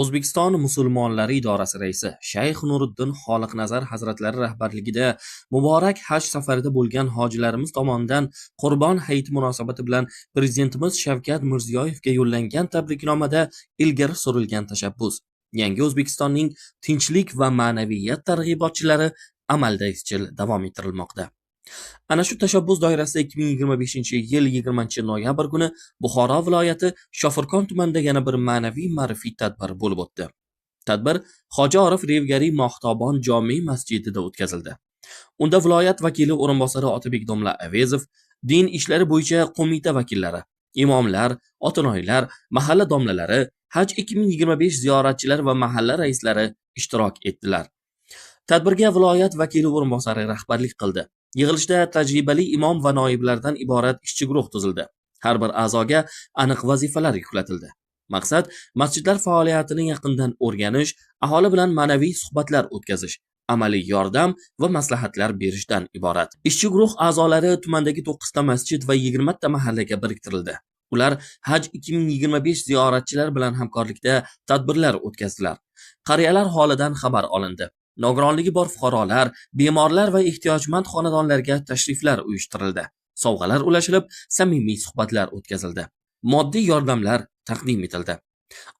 O'zbekiston musulmonlari idorasi raisi Shayx Nuriddin Xoliqnazar hazratlari rahbarligida muborak haj safarida bo'lgan hojilarimiz tomonidan Qurbon hayiti munosabati bilan Prezidentimiz Shavkat Mirziyoyevga yo'llangan tabriknomada ilgari surilgan tashabbus yangi O'zbekistonning tinchlik va ma'naviyat targ'ibotchilari amalda izchil davom ettirilmoqda. Ana shu tashabbus doirasida 2025-yil 20-noyabr kuni Buxoro viloyati Shofirkon tumanida yana bir ma'naviy ma'rifiy tadbir bo'lib o'tdi. Tadbir Hoji Orif Revgari Mohtobon jome masjidida o'tkazildi. Unda viloyat vakili o'rinbosari Otabek domla Avezov, din ishlari bo'yicha qo'mita vakillari, imomlar, otinoylar, mahalla domlalari, Haj 2025 ziyoratchilari va mahalla raislari ishtirok etdilar. Tadbirga viloyat vakili o'rinbosari rahbarlik qildi. Yig'ilishda tajribali imom va noiblardan iborat ishchi guruh tuzildi. Har bir a'zoga aniq vazifalar yuklatildi. Maqsad masjidlar faoliyatini yaqindan o'rganish, aholi bilan ma'naviy suhbatlar o'tkazish, amaliy yordam va maslahatlar berishdan iborat. Ishchi guruh a'zolari tumandagi 9 ta masjid va 20 ta mahallaga biriktirildi. Ular Haj 2025 ziyoratchilar bilan hamkorlikda tadbirlar o'tkazdilar. Qariyalar holidan xabar olindi. Nogironligi bor fuqarolar, bemorlar va ehtiyojmand xonadonlarga tashriflar uyushtirildi. Sovg'alar ulashilib, samimiy suhbatlar o'tkazildi. Moddiy yordamlar taqdim etildi.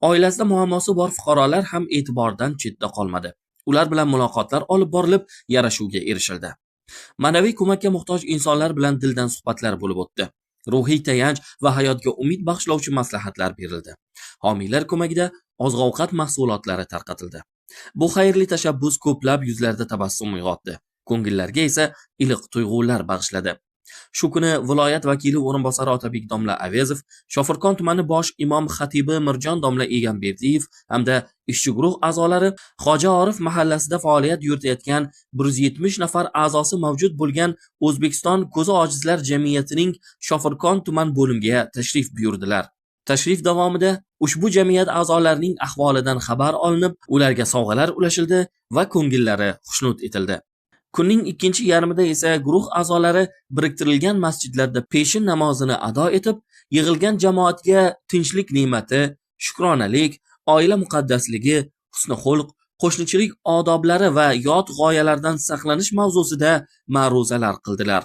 Oilasida muammosi bor fuqarolar ham e'tibordan chetda qolmadi. Ular bilan muloqotlar olib borilib, yarashuvga erishildi. Ma'naviy ko'makka muhtoj insonlar bilan dildan suhbatlar bo'lib o'tdi. Ruhiy tayanch va hayotga umid bag'ishlovchi maslahatlar berildi. Homiylar ko'magida oziq-ovqat mahsulotlari tarqatildi. Bu xayrli tashabbus ko'plab yuzlarda tabassum uyg'otdi. Ko'ngillarga esa iliq tuyg'ular bag'ishladi. Shu kuni viloyat vakili o'rinbosari Otabek domla Avezov, Shofirkon tumani bosh imom xatibi Mirjon domla Egamberdiyev hamda ishchi guruh a'zolari Hoji Orif mahallasida faoliyat yuritayotgan 170 nafar a'zosi mavjud bo'lgan O'zbekiston ko'zi ojizlar jamiyatining Shofirkon tuman bo'limiga tashrif buyurdilar. Tashrif davomida ushbu jamiyat a'zolarining ahvolidan xabar olinib, ularga sovg'alar ulashildi va ko'ngillari xushnud etildi. Kunning ikkinchi yarmida esa guruh a'zolari biriktirilgan masjidlarda peshin namozini ado etib, yig'ilgan jamoatga tinchlik ne'mati, shukronalik, oila muqaddasligi, husni xulq, qo'shnichilik odoblari va yot g'oyalardan saqlanish mavzusida ma'ruzalar qildilar.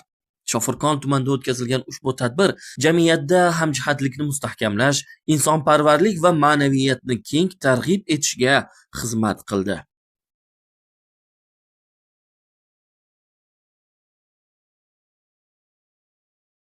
Shofirkon tumanida o'tkazilgan ushbu tadbir jamiyatda hamjihatlikni mustahkamlash, insonparvarlik va ma'naviyatni keng targ'ib etishga xizmat qildi.